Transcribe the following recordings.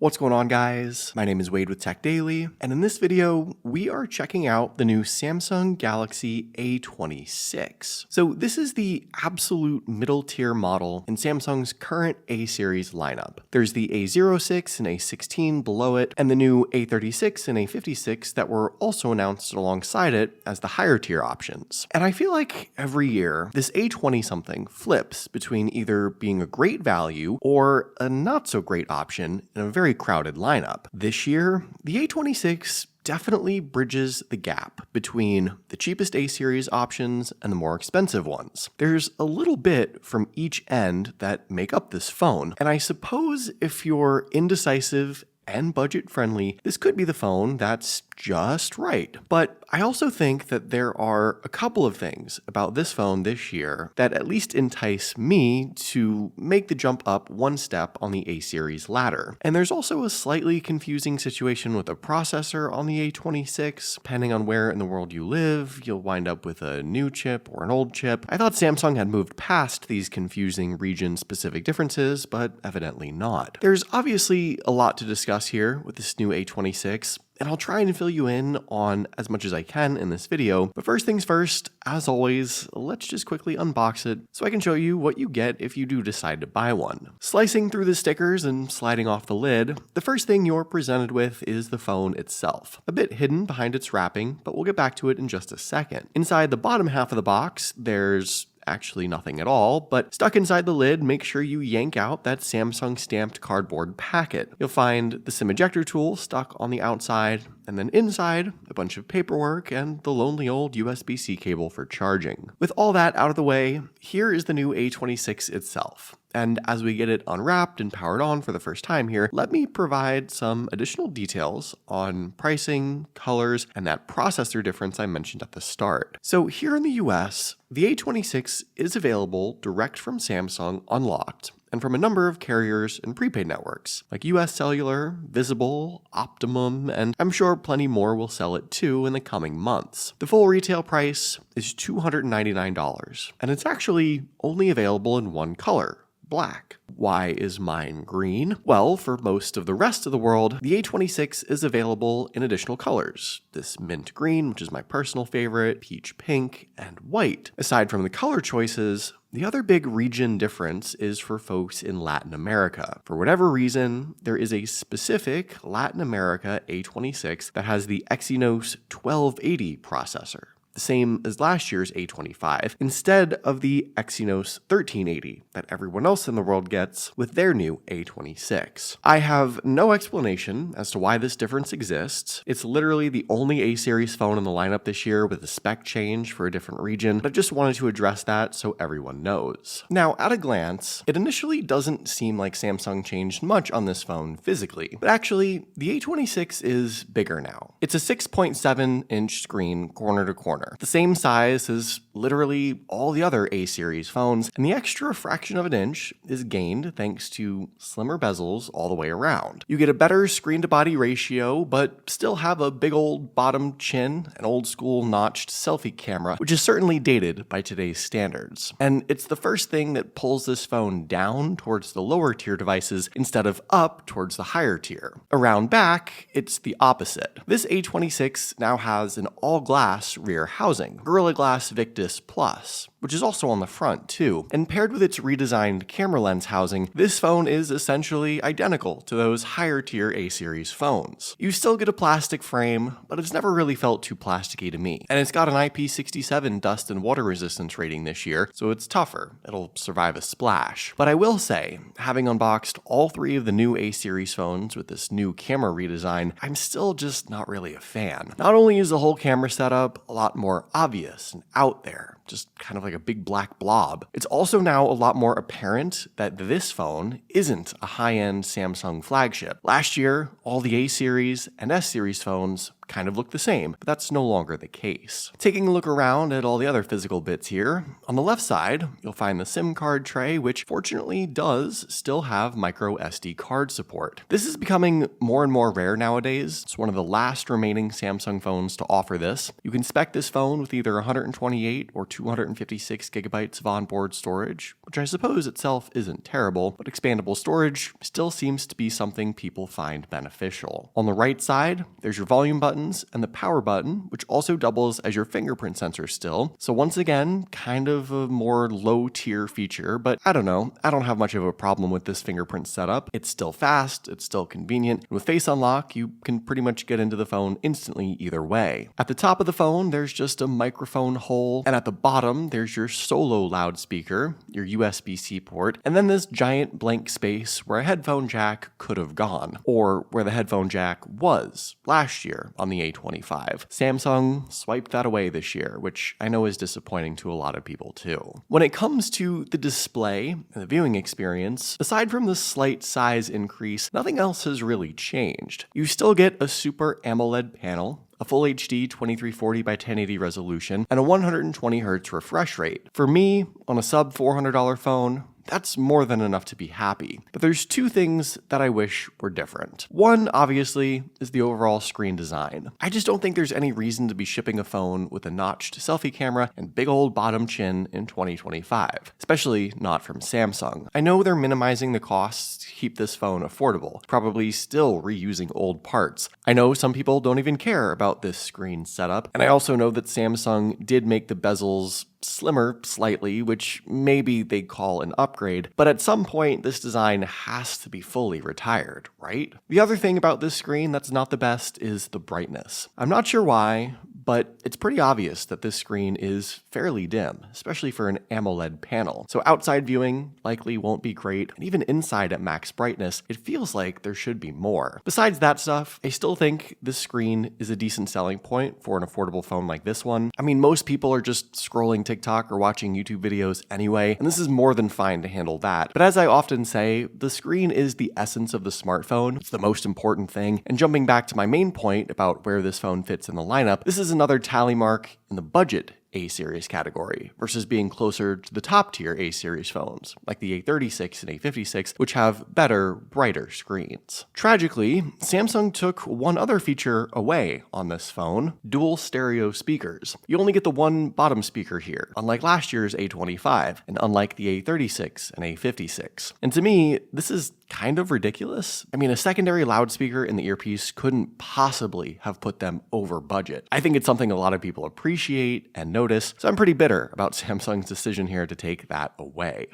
What's going on, guys? My name is Wade with TechDaily, and in this video, we are checking out the new Samsung Galaxy A26. So this is the absolute middle tier model in Samsung's current A series lineup. There's the A06 and A16 below it, and the new A36 and A56 that were also announced alongside it as the higher tier options. And I feel like every year, this A20-something flips between either being a great value or a not so great option in a very crowded lineup. This year, the A26 definitely bridges the gap between the cheapest A-series options and the more expensive ones. There's a little bit from each end that make up this phone, and I suppose if you're indecisive and budget-friendly, this could be the phone that's just right. But I also think that there are a couple of things about this phone this year that at least entice me to make the jump up one step on the A-series ladder. And there's also a slightly confusing situation with a processor on the A26. Depending on where in the world you live, you'll wind up with a new chip or an old chip. I thought Samsung had moved past these confusing region-specific differences, but evidently not. There's obviously a lot to discuss here with this new A26, and I'll try and fill you in on as much as I can in this video. But first things first, as always, let's just quickly unbox it so I can show you what you get if you do decide to buy one. Slicing through the stickers and sliding off the lid, the first thing you're presented with is the phone itself. A bit hidden behind its wrapping, but we'll get back to it in just a second. Inside the bottom half of the box, there's actually nothing at all, but stuck inside the lid, make sure you yank out that Samsung stamped cardboard packet. You'll find the SIM ejector tool stuck on the outside, and then inside, a bunch of paperwork and the lonely old USB-C cable for charging. With all that out of the way, here is the new A26 itself. And as we get it unwrapped and powered on for the first time here, let me provide some additional details on pricing, colors, and that processor difference I mentioned at the start. So here in the US, the A26 is available direct from Samsung unlocked, and from a number of carriers and prepaid networks, like US Cellular, Visible, Optimum, and I'm sure plenty more will sell it too in the coming months. The full retail price is $299, and it's actually only available in one color: black. Why is mine green? Well, for most of the rest of the world, the A26 is available in additional colors. This mint green, which is my personal favorite, peach pink, and white. Aside from the color choices, the other big region difference is for folks in Latin America. For whatever reason, there is a specific Latin America A26 that has the Exynos 1280 processor, the same as last year's A25, instead of the Exynos 1380 that everyone else in the world gets with their new A26. I have no explanation as to why this difference exists. It's literally the only A-series phone in the lineup this year with a spec change for a different region, but I just wanted to address that so everyone knows. Now, at a glance, it initially doesn't seem like Samsung changed much on this phone physically, but actually, the A26 is bigger now. It's a 6.7-inch screen corner to corner, the same size as literally all the other A-series phones, and the extra fraction of an inch is gained thanks to slimmer bezels all the way around. You get a better screen-to-body ratio, but still have a big old bottom chin, an old-school notched selfie camera, which is certainly dated by today's standards. And it's the first thing that pulls this phone down towards the lower-tier devices instead of up towards the higher tier. Around back, it's the opposite. This A26 now has an all-glass rear housing, Gorilla Glass Victus Plus, which is also on the front too. And paired with its redesigned camera lens housing, this phone is essentially identical to those higher tier A-series phones. You still get a plastic frame, but it's never really felt too plasticky to me. And it's got an IP67 dust and water resistance rating this year, so it's tougher. It'll survive a splash. But I will say, having unboxed all three of the new A-series phones with this new camera redesign, I'm still just not really a fan. Not only is the whole camera setup a lot more obvious and out there, just kind of like a big black blob, it's also now a lot more apparent that this phone isn't a high-end Samsung flagship. Last year, all the A-series and S-series phones kind of look the same, but that's no longer the case. Taking a look around at all the other physical bits here, on the left side, you'll find the SIM card tray, which fortunately does still have micro SD card support. This is becoming more and more rare nowadays. It's one of the last remaining Samsung phones to offer this. You can spec this phone with either 128 or 256 gigabytes of onboard storage, which I suppose itself isn't terrible, but expandable storage still seems to be something people find beneficial. On the right side, there's your volume buttons and the power button, which also doubles as your fingerprint sensor still. So once again, kind of a more low-tier feature, but I don't know. I don't have much of a problem with this fingerprint setup. It's still fast, it's still convenient, and with Face Unlock, you can pretty much get into the phone instantly either way. At the top of the phone, there's just a microphone hole, and at the bottom, there's your solo loudspeaker, your USB-C port, and then this giant blank space where a headphone jack could have gone, or where the headphone jack was last year on the A25. Samsung swiped that away this year, which I know is disappointing to a lot of people too. When it comes to the display and the viewing experience, aside from the slight size increase, nothing else has really changed. You still get a Super AMOLED panel, a Full HD 2340 by 1080 resolution, and a 120Hz refresh rate. For me, on a sub $400 phone, that's more than enough to be happy. But there's two things that I wish were different. One, obviously, is the overall screen design. I just don't think there's any reason to be shipping a phone with a notched selfie camera and big old bottom chin in 2025, especially not from Samsung. I know they're minimizing the costs to keep this phone affordable, probably still reusing old parts. I know some people don't even care about this screen setup, and I also know that Samsung did make the bezels slimmer slightly, which maybe they call an upgrade, but at some point this design has to be fully retired, right? The other thing about this screen that's not the best is the brightness. I'm not sure why, but it's pretty obvious that this screen is fairly dim, especially for an AMOLED panel. So outside viewing likely won't be great, and even inside at max brightness, it feels like there should be more. Besides that stuff, I still think this screen is a decent selling point for an affordable phone like this one. I mean, most people are just scrolling TikTok or watching YouTube videos anyway, and this is more than fine to handle that. But as I often say, the screen is the essence of the smartphone. It's the most important thing. And jumping back to my main point about where this phone fits in the lineup, this is another tally mark in the budget A-series category versus being closer to the top tier A-series phones, like the A36 and A56, which have better, brighter screens. Tragically, Samsung took one other feature away on this phone: dual stereo speakers. You only get the one bottom speaker here, unlike last year's A25, and unlike the A36 and A56. And to me, this is kind of ridiculous. I mean, a secondary loudspeaker in the earpiece couldn't possibly have put them over budget. I think it's something a lot of people appreciate and notice, so I'm pretty bitter about Samsung's decision here to take that away.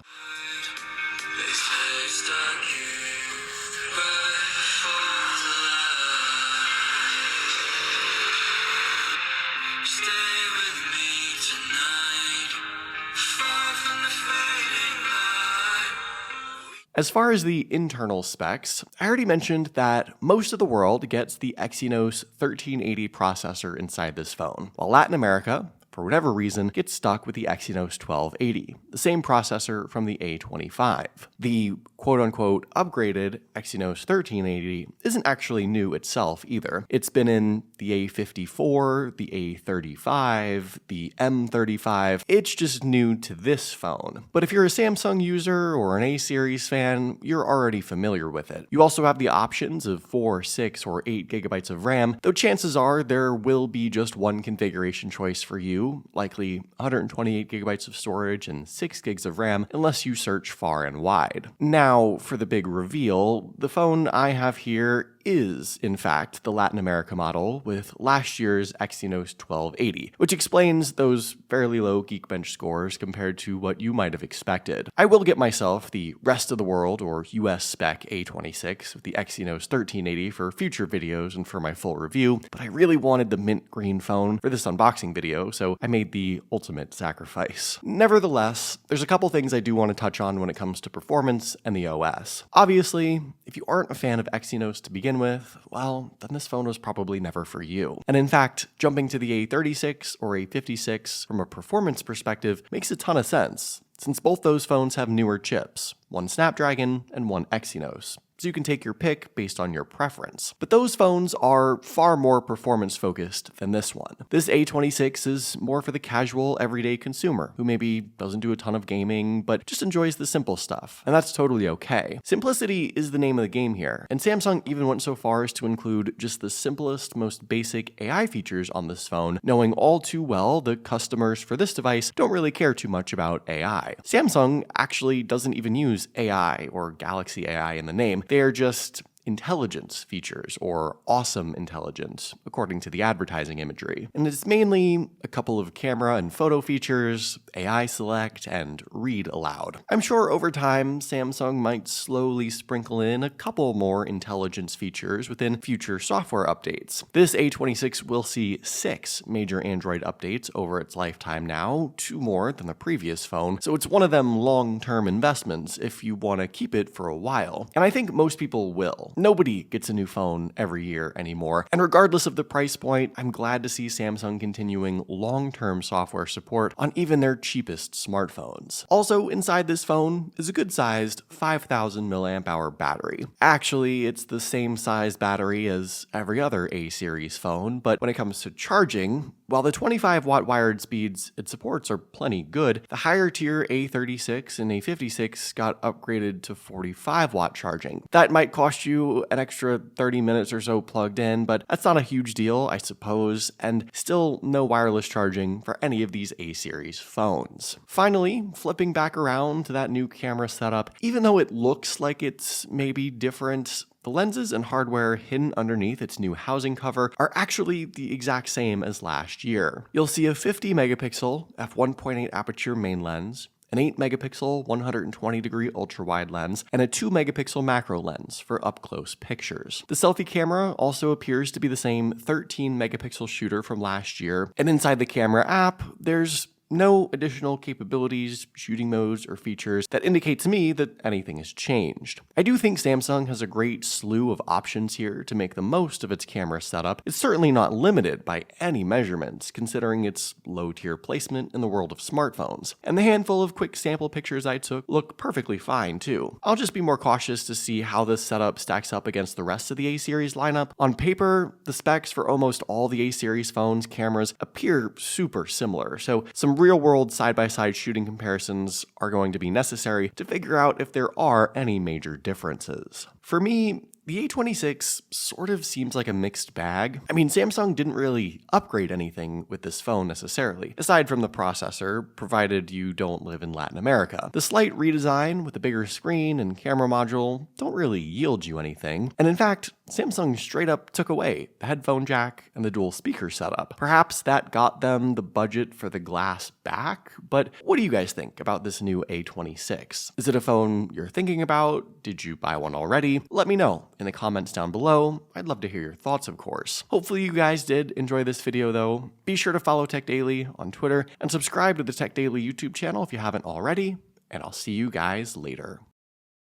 As far as the internal specs, I already mentioned that most of the world gets the Exynos 1380 processor inside this phone, while Latin America, for whatever reason, gets stuck with the Exynos 1280, the same processor from the A25. The quote-unquote upgraded Exynos 1380 isn't actually new itself either. It's been in the A54, the A35, the M35. It's just new to this phone. But if you're a Samsung user or an A-series fan, you're already familiar with it. You also have the options of 4, 6, or 8 gigabytes of RAM, though chances are there will be just one configuration choice for you, likely 128 gigabytes of storage and 6 gigs of RAM, unless you search far and wide. Now, for the big reveal, the phone I have here is, in fact, the Latin America model with last year's Exynos 1280, which explains those fairly low Geekbench scores compared to what you might have expected. I will get myself the rest of the world or US spec A26 with the Exynos 1380 for future videos and for my full review, but I really wanted the mint green phone for this unboxing video, so I made the ultimate sacrifice. Nevertheless, there's a couple things I do want to touch on when it comes to performance and the OS. Obviously, if you aren't a fan of Exynos to begin with, well, then this phone was probably never for you. And in fact, jumping to the A36 or A56 from a performance perspective makes a ton of sense, since both those phones have newer chips, one Snapdragon and one Exynos. so you can take your pick based on your preference. But those phones are far more performance focused than this one. This A26 is more for the casual, everyday consumer who maybe doesn't do a ton of gaming, but just enjoys the simple stuff. And that's totally okay. Simplicity is the name of the game here, and Samsung even went so far as to include just the simplest, most basic AI features on this phone, knowing all too well the customers for this device don't really care too much about AI. Samsung actually doesn't even use AI or Galaxy AI in the name. They are just intelligence features, or awesome intelligence, according to the advertising imagery. And it's mainly a couple of camera and photo features, AI select, and read aloud. I'm sure over time, Samsung might slowly sprinkle in a couple more intelligence features within future software updates. This A26 will see 6 major Android updates over its lifetime now, 2 more than the previous phone, so it's one of them long-term investments if you want to keep it for a while. And I think most people will. Nobody gets a new phone every year anymore, and regardless of the price point, I'm glad to see Samsung continuing long-term software support on even their cheapest smartphones. Also, inside this phone is a good-sized 5,000 mAh battery. Actually, it's the same size battery as every other A-series phone, but when it comes to charging, while the 25-watt wired speeds it supports are plenty good, the higher-tier A36 and A56 got upgraded to 45-watt charging. That might cost you an extra 30 minutes or so plugged in, but that's not a huge deal, I suppose, and still no wireless charging for any of these A-series phones. Finally, flipping back around to that new camera setup, even though it looks like it's maybe different, the lenses and hardware hidden underneath its new housing cover are actually the exact same as last year. You'll see a 50 megapixel f1.8 aperture main lens, an 8 megapixel 120 degree ultra wide lens, and a 2 megapixel macro lens for up close pictures. The selfie camera also appears to be the same 13 megapixel shooter from last year, and inside the camera app, there's no additional capabilities, shooting modes, or features that indicate to me that anything has changed. I do think Samsung has a great slew of options here to make the most of its camera setup. It's certainly not limited by any measurements, considering its low-tier placement in the world of smartphones. And the handful of quick sample pictures I took look perfectly fine, too. I'll just be more cautious to see how this setup stacks up against the rest of the A-series lineup. On paper, the specs for almost all the A-series phones' cameras appear super similar, so some real-world side-by-side shooting comparisons are going to be necessary to figure out if there are any major differences. For me, the A26 sort of seems like a mixed bag. I mean, Samsung didn't really upgrade anything with this phone necessarily, aside from the processor, provided you don't live in Latin America. The slight redesign with a bigger screen and camera module don't really yield you anything, and in fact, Samsung straight up took away the headphone jack and the dual speaker setup. Perhaps that got them the budget for the glass back, but what do you guys think about this new A26? Is it a phone you're thinking about? Did you buy one already? Let me know in the comments down below. I'd love to hear your thoughts, of course. Hopefully you guys did enjoy this video though. Be sure to follow TechDaily on Twitter and subscribe to the TechDaily YouTube channel if you haven't already, and I'll see you guys later.